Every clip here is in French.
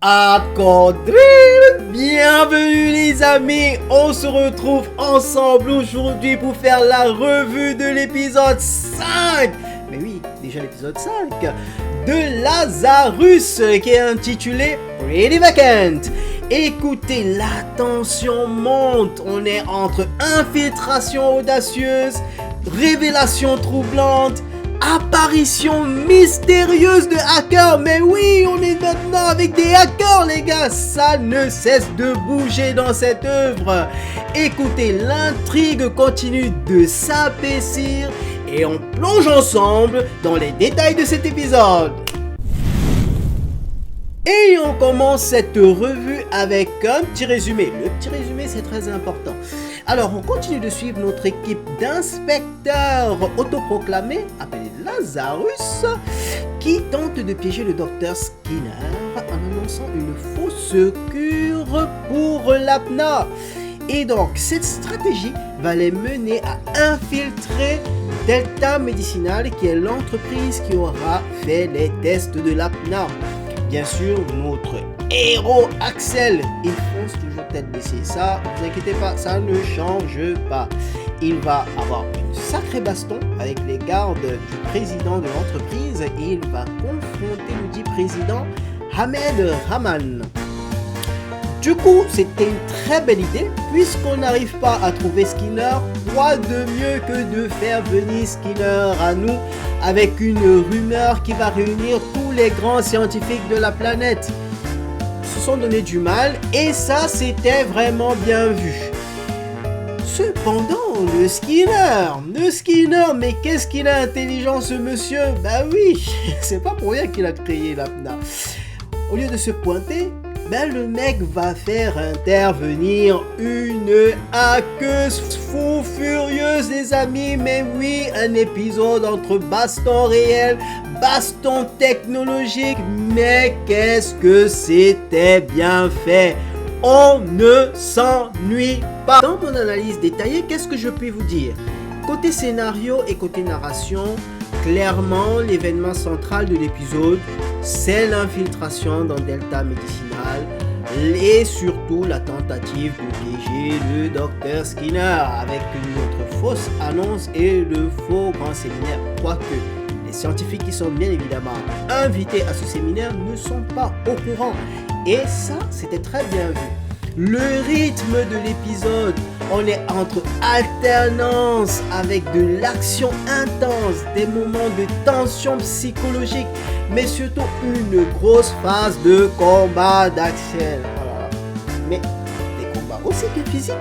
Accordé, bienvenue les amis, on se retrouve ensemble aujourd'hui pour faire la revue de l'épisode 5. Mais oui, déjà l'épisode 5 de Lazarus qui est intitulé Pretty Vacant. Écoutez, la tension monte, on est entre infiltration audacieuse, révélation troublante, apparition mystérieuse de hackers. Mais oui, on est maintenant avec des hackers les gars. Ça ne cesse de bouger dans cette œuvre. Écoutez, l'intrigue continue de s'apaisir et on plonge ensemble dans les détails de cet épisode. Et on commence cette revue avec un petit résumé. Le petit résumé, c'est très important. Alors, on continue de suivre notre équipe d'inspecteurs autoproclamés, appelés Lazarus, qui tentent de piéger le docteur Skinner en annonçant une fausse cure pour l'apnée. Et donc, cette stratégie va les mener à infiltrer Delta Medicinal, qui est l'entreprise qui aura fait les tests de l'apnée. Bien sûr, notre héros Axel, il fonce toujours tête baissée. Ça, ne vous inquiétez pas, ça ne change pas. Il va avoir une sacrée baston avec les gardes du président de l'entreprise et il va confronter le dit président Ahmed Rahman. Du coup, c'était une très belle idée, puisqu'on n'arrive pas à trouver Skinner, quoi de mieux que de faire venir Skinner à nous avec une rumeur qui va réunir tous les grands scientifiques de la planète. Ils se sont donné du mal et ça c'était vraiment bien vu. Cependant, le Skinner, mais qu'est-ce qu'il a intelligent ce monsieur? Bah oui, c'est pas pour rien qu'il a créé l'apnée. Au lieu de se pointer, le mec va faire intervenir une hackeuse fou furieuse les amis. Mais oui, un épisode entre baston réel, baston technologique. Mais qu'est-ce que c'était bien fait. On ne s'ennuie pas. Dans mon analyse détaillée, qu'est-ce que je peux vous dire? Côté scénario et côté narration, clairement, l'événement central de l'épisode, c'est l'infiltration dans Delta Medicinal et surtout la tentative de piéger le docteur Skinner avec notre fausse annonce et le faux grand séminaire. Quoique, les scientifiques qui sont bien évidemment invités à ce séminaire ne sont pas au courant. Et ça, c'était très bien vu. Le rythme de l'épisode, on est entre alternance avec de l'action intense, des moments de tension psychologique, mais surtout une grosse phase de combat d'Axel. Voilà. Mais des combats aussi que physiques,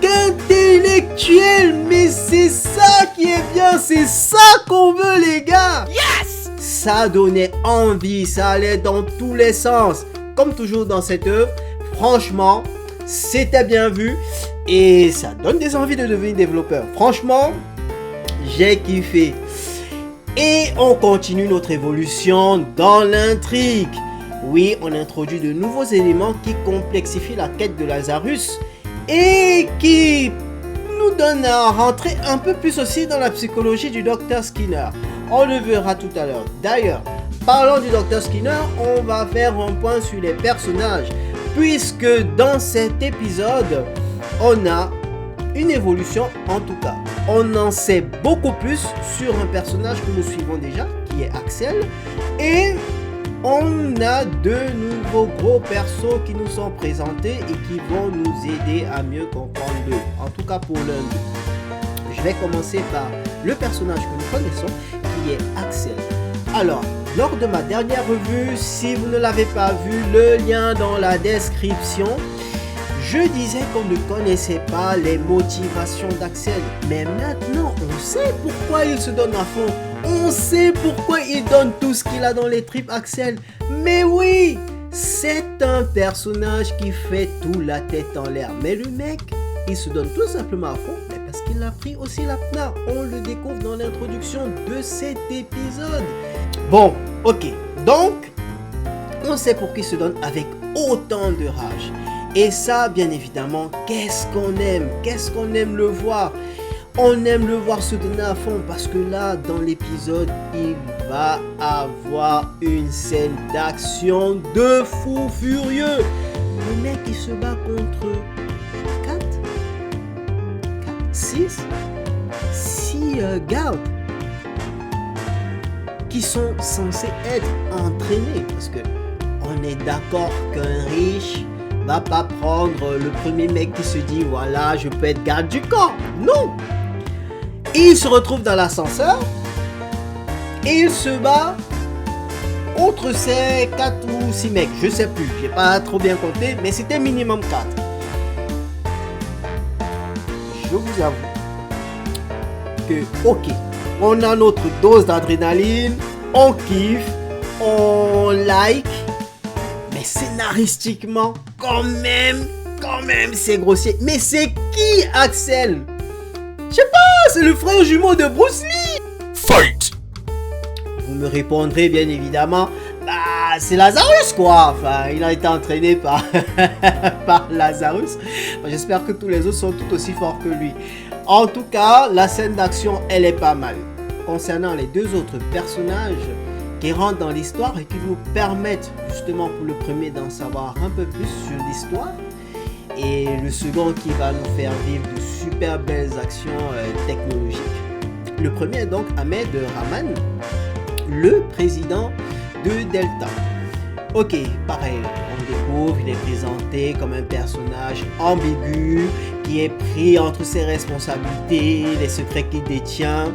qu'intellectuels. Mais c'est ça qui est bien, c'est ça qu'on veut les gars. Yes! Ça donnait envie, ça allait dans tous les sens. Comme toujours dans cette œuvre, franchement, c'était bien vu et ça donne des envies de devenir développeur. Franchement, j'ai kiffé. Et on continue notre évolution dans l'intrigue. Oui, on introduit de nouveaux éléments qui complexifient la quête de Lazarus et qui nous donnent à rentrer un peu plus aussi dans la psychologie du Dr Skinner. On le verra tout à l'heure. D'ailleurs, parlant du Dr Skinner, on va faire un point sur les personnages. Puisque dans cet épisode, on a une évolution en tout cas. On en sait beaucoup plus sur un personnage que nous suivons déjà, qui est Axel. Et on a de nouveaux gros persos qui nous sont présentés et qui vont nous aider à mieux comprendre l'œuvre. En tout cas pour l'un d'eux. Je vais commencer par le personnage que nous connaissons, qui est Axel. Alors, lors de ma dernière revue, si vous ne l'avez pas vu, le lien dans la description, je disais qu'on ne connaissait pas les motivations d'Axel. Mais maintenant, on sait pourquoi il se donne à fond. On sait pourquoi il donne tout ce qu'il a dans les tripes Axel. Mais oui, c'est un personnage qui fait tout la tête en l'air. Mais le mec, il se donne tout simplement à fond parce qu'il a pris aussi l'apnée. On le découvre dans l'introduction de cet épisode. Bon, ok, donc, on sait pourquoi il se donne avec autant de rage. Et ça, bien évidemment, qu'est-ce qu'on aime le voir. On aime le voir se donner à fond parce que là, dans l'épisode, il va avoir une scène d'action de fou furieux. Le mec il se bat contre 6 gardes qui sont censés être entraînés, parce que on est d'accord qu'un riche va pas prendre le premier mec qui se dit voilà je peux être garde du corps. Non, il se retrouve dans l'ascenseur et il se bat contre ces 4 ou 6 mecs, je sais plus, j'ai pas trop bien compté, mais c'était minimum 4. Je vous avoue que ok, on a notre dose d'adrénaline, on kiffe, on like, mais scénaristiquement quand même c'est grossier. Mais c'est qui Axel? Je sais pas, c'est le frère jumeau de Bruce Lee. Fight! Vous me répondrez bien évidemment, bah c'est Lazarus quoi. Enfin, il a été entraîné par par Lazarus. Enfin, j'espère que tous les autres sont tout aussi forts que lui. En tout cas, la scène d'action, elle est pas mal. Concernant les deux autres personnages qui rentrent dans l'histoire et qui vous permettent justement pour le premier d'en savoir un peu plus sur l'histoire, et le second qui va nous faire vivre de super belles actions technologiques. Le premier est donc Ahmed Rahman, le président de Delta. Ok, pareil, on découvre, il est présenté comme un personnage ambigu qui est pris entre ses responsabilités, les secrets qu'il détient.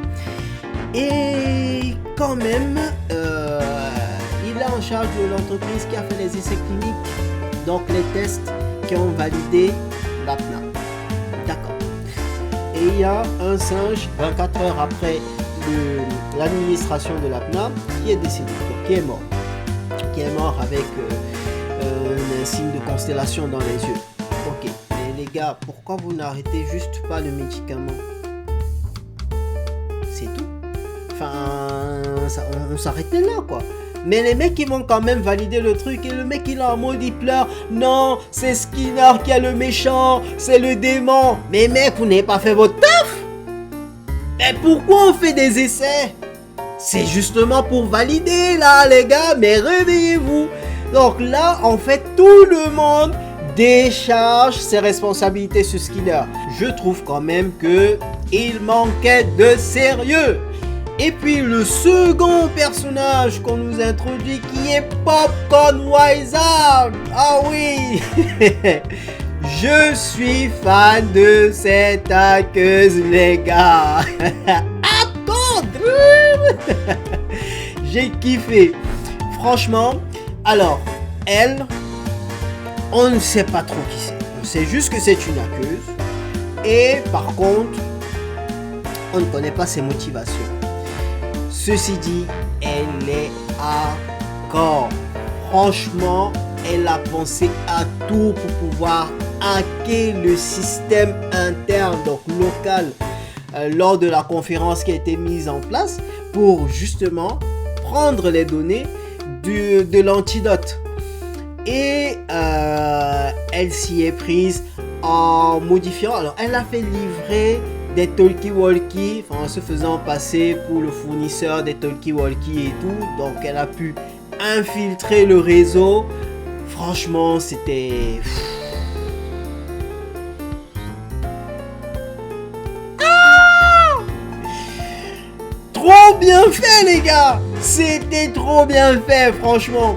Et quand même, il est en charge de l'entreprise qui a fait les essais cliniques, donc les tests qui ont validé l'APNA. D'accord. Et il y a un singe, 24 heures après l'administration de l'APNA, qui est décédé, donc qui est mort. Qui est mort avec un signe de constellation dans les yeux. Ok, mais les gars, pourquoi vous n'arrêtez juste pas le médicament? C'est tout. Enfin, on s'arrêtait là quoi. Mais les mecs ils vont quand même valider le truc et le mec il est en mode il pleure. Non, c'est Skinner qui est le méchant, c'est le démon. Mais mec, vous n'avez pas fait votre taf. Mais pourquoi on fait des essais? C'est justement pour valider là les gars, mais réveillez-vous. Donc là en fait tout le monde décharge ses responsabilités sur Skinner. Je trouve quand même que il manquait de sérieux. Et puis le second personnage qu'on nous introduit qui est Popcorn Wizard. Ah oui. Je suis fan de cette hackeuse les gars. J'ai kiffé. Franchement, alors, elle, on ne sait pas trop qui c'est. On sait juste que c'est une hackeuse. Et par contre, on ne connaît pas ses motivations. Ceci dit, elle est hardcore. Franchement, elle a pensé à tout pour pouvoir hacker le système interne, donc local, lors de la conférence qui a été mise en place pour justement prendre les données de l'antidote. Et elle s'y est prise en modifiant. Alors, elle a fait livrer des talkie-walkie, en se faisant passer pour le fournisseur des talkie-walkie et tout. Donc, elle a pu infiltrer le réseau. Franchement, c'était... Trop bien fait les gars. C'était trop bien fait franchement.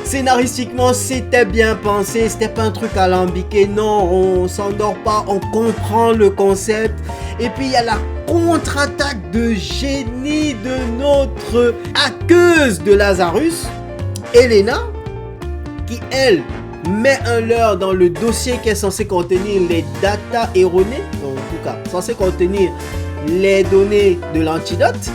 Scénaristiquement c'était bien pensé. C'était pas un truc alambiqué. Non, on s'endort pas. On comprend le concept. Et puis il y a la contre-attaque de génie de notre hackeuse de Lazarus, Elena, qui elle met un leurre dans le dossier qui est censé contenir les datas erronées. En tout cas censé contenir les données de l'antidote,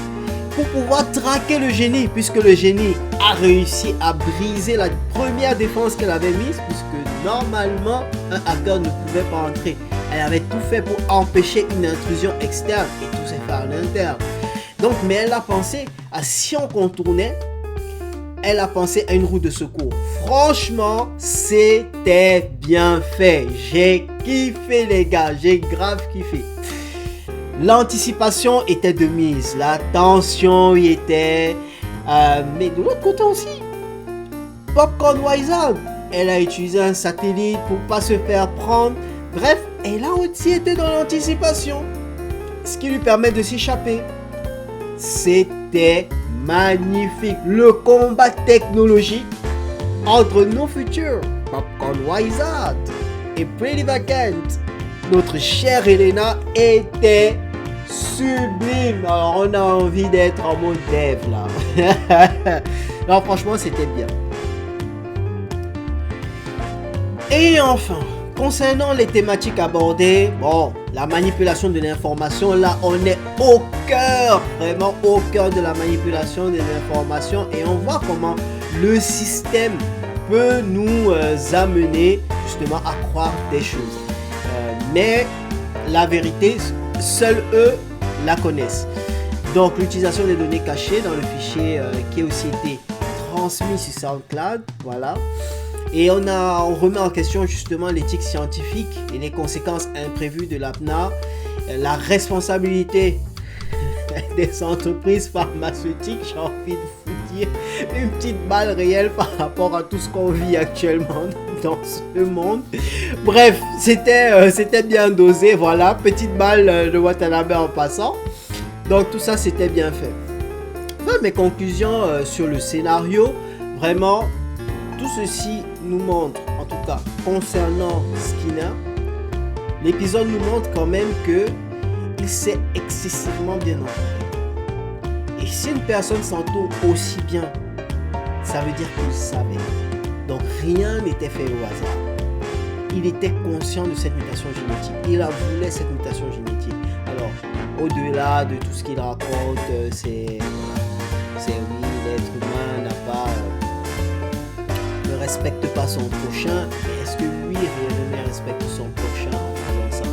pour pouvoir traquer le génie, puisque le génie a réussi à briser la première défense qu'elle avait mise, puisque normalement un hacker ne pouvait pas entrer. Elle avait tout fait pour empêcher une intrusion externe et tout s'est fait en interne. Donc, mais elle a pensé à, si on contournait, elle a pensé à une roue de secours. Franchement, c'était bien fait. J'ai kiffé les gars, j'ai grave kiffé. L'anticipation était de mise, la tension y était, Mais de l'autre côté aussi, Popcorn Wizard, elle a utilisé un satellite pour pas se faire prendre. Bref, elle a aussi été dans l'anticipation, ce qui lui permet de s'échapper. C'était magnifique. Le combat technologique entre nos futurs Popcorn Wizard et Pretty Vacant, notre chère Elena, était sublime. Alors on a envie d'être en mode dev là. Non, franchement c'était bien. Et enfin, concernant les thématiques abordées, bon, la manipulation de l'information, là on est au cœur, vraiment au cœur de la manipulation de l'information, et on voit comment le système peut nous amener justement à croire des choses. Mais la vérité, seuls eux la connaissent. Donc l'utilisation des données cachées dans le fichier qui a aussi été transmis sur SoundCloud, voilà. Et on remet en question justement l'éthique scientifique et les conséquences imprévues de l'APNA, la responsabilité des entreprises pharmaceutiques, j'ai envie de vous dire, une petite balle réelle par rapport à tout ce qu'on vit actuellement dans ce monde. Bref, c'était bien dosé, voilà, petite balle de Watanabe en passant. Donc tout ça c'était bien fait. Enfin, mes conclusions sur le scénario, vraiment, tout ceci nous montre, en tout cas concernant Skinner, l'épisode nous montre quand même que il s'est excessivement bien entouré. Et si une personne s'entoure aussi bien, ça veut dire qu'il savait. Donc rien n'était fait au hasard. Il était conscient de cette mutation génétique. Il a voulu cette mutation génétique. Alors, au-delà de tout ce qu'il raconte, c'est oui, l'être humain ne respecte pas son prochain. Mais est-ce que lui réellement respecte son prochain en faisant ça?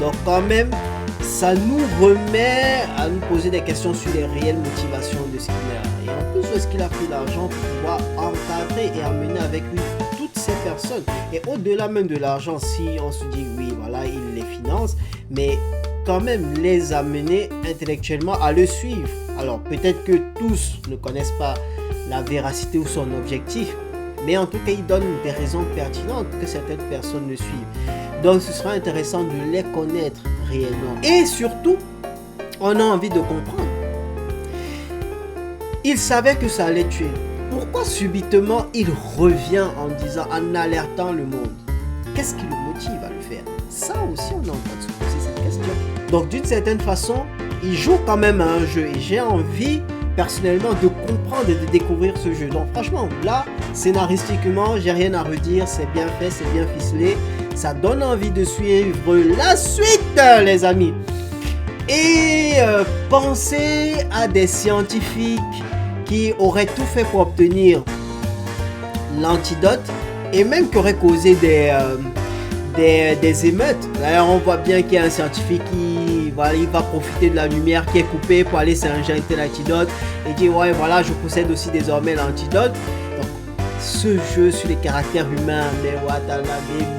Donc quand même, ça nous remet à nous poser des questions sur les réelles motivations de Skinner. Et en plus, est-ce qu'il a pris l'argent pour pouvoir encadrer et amener avec lui toutes ces personnes? Et au-delà même de l'argent, si on se dit oui, voilà, il les finance, mais quand même les amener intellectuellement à le suivre. Alors peut-être que tous ne connaissent pas la véracité ou son objectif, mais en tout cas, il donne des raisons pertinentes que certaines personnes le suivent. Donc ce sera intéressant de les connaître réellement. Et surtout, on a envie de comprendre. Il savait que ça allait tuer. Pourquoi subitement il revient en alertant le monde? Qu'est-ce qui le motive à le faire? Ça aussi, on est en train de se poser cette question. Donc d'une certaine façon, il joue quand même à un jeu. Et j'ai envie personnellement de comprendre et de découvrir ce jeu. Donc franchement, là, scénaristiquement, j'ai rien à redire. C'est bien fait, c'est bien ficelé. Ça donne envie de suivre la suite, les amis. Et pensez à des scientifiques qui auraient tout fait pour obtenir l'antidote et même qui auraient causé des émeutes. D'ailleurs, on voit bien qu'il y a un scientifique qui il va profiter de la lumière qui est coupée pour aller s'injecter l'antidote et dire ouais, voilà, je possède aussi désormais l'antidote. Donc, ce jeu sur les caractères humains, mais Watanabe,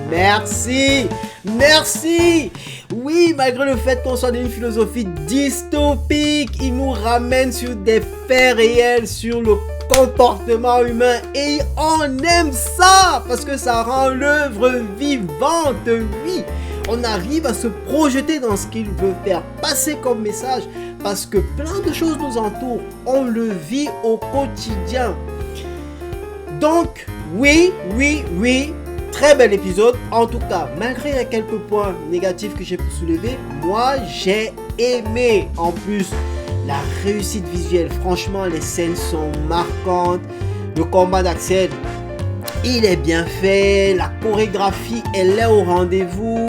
merci, merci. Oui, malgré le fait qu'on soit dans une philosophie dystopique, il nous ramène sur des faits réels, sur le comportement humain, et on aime ça parce que ça rend l'œuvre vivante. Oui, on arrive à se projeter dans ce qu'il veut faire passer comme message parce que plein de choses nous entourent, on le vit au quotidien. Donc oui, très bel épisode. En tout cas, malgré les quelques points négatifs que j'ai pu soulever, moi j'ai aimé. En plus, la réussite visuelle, franchement, les scènes sont marquantes. Le combat d'Axel, il est bien fait. La chorégraphie, elle est au rendez-vous.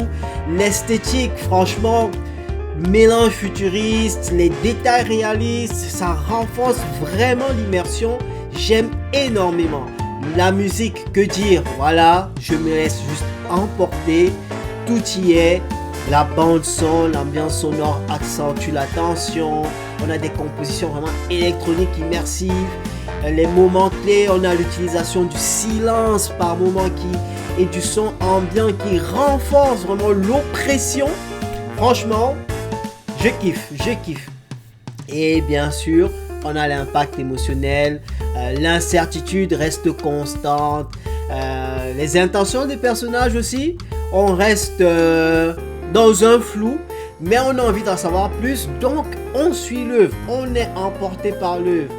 L'esthétique, franchement, mélange futuriste, les détails réalistes, ça renforce vraiment l'immersion. J'aime énormément. La musique, que dire? Voilà, je me laisse juste emporter. Tout y est. La bande son, l'ambiance sonore accentue la tension. On a des compositions vraiment électroniques immersives. Les moments clés, on a l'utilisation du silence par moment et du son ambiant qui renforce vraiment l'oppression. Franchement, je kiffe. Et bien sûr, on a l'impact émotionnel, l'incertitude reste constante, les intentions des personnages aussi, on reste dans un flou, mais on a envie d'en savoir plus, donc on suit l'œuvre, on est emporté par l'œuvre.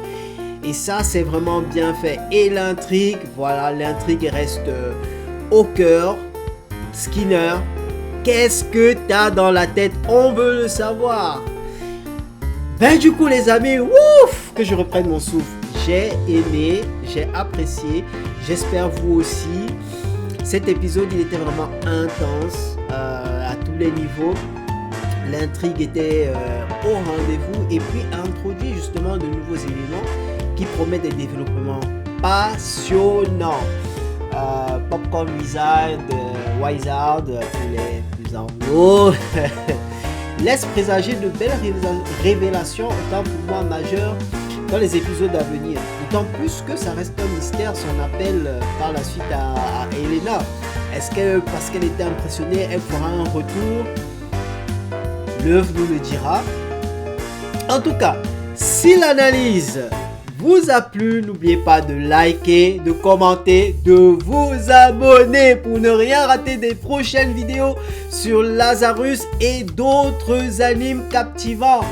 Et ça, c'est vraiment bien fait. Et l'intrigue, voilà, l'intrigue reste au cœur. Skinner, qu'est-ce que t'as dans la tête? On veut le savoir. Ben du coup les amis, ouf, que je reprenne mon souffle. J'ai aimé, j'ai apprécié. J'espère vous aussi. Cet épisode, il était vraiment intense à tous les niveaux. L'intrigue était au rendez-vous et puis introduit justement de nouveaux éléments qui promettent des développements passionnants. Popcorn Wizard pour les plus anglo laisse présager de belles révélations autant pour moi majeures dans les épisodes à venir. D'autant plus que ça reste un mystère son appel par la suite à Elena. Est-ce que parce qu'elle était impressionnée, elle fera un retour? L'œuvre nous le dira. En tout cas, si l'analyse vous a plu, n'oubliez pas de liker, de commenter, de vous abonner pour ne rien rater des prochaines vidéos sur Lazarus et d'autres animes captivants.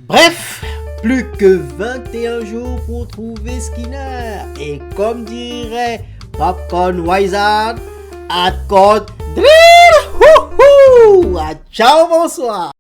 Bref, plus que 21 jours pour trouver Skinner. Et comme dirait Popcorn Wizard, à code drill. Ciao, bonsoir.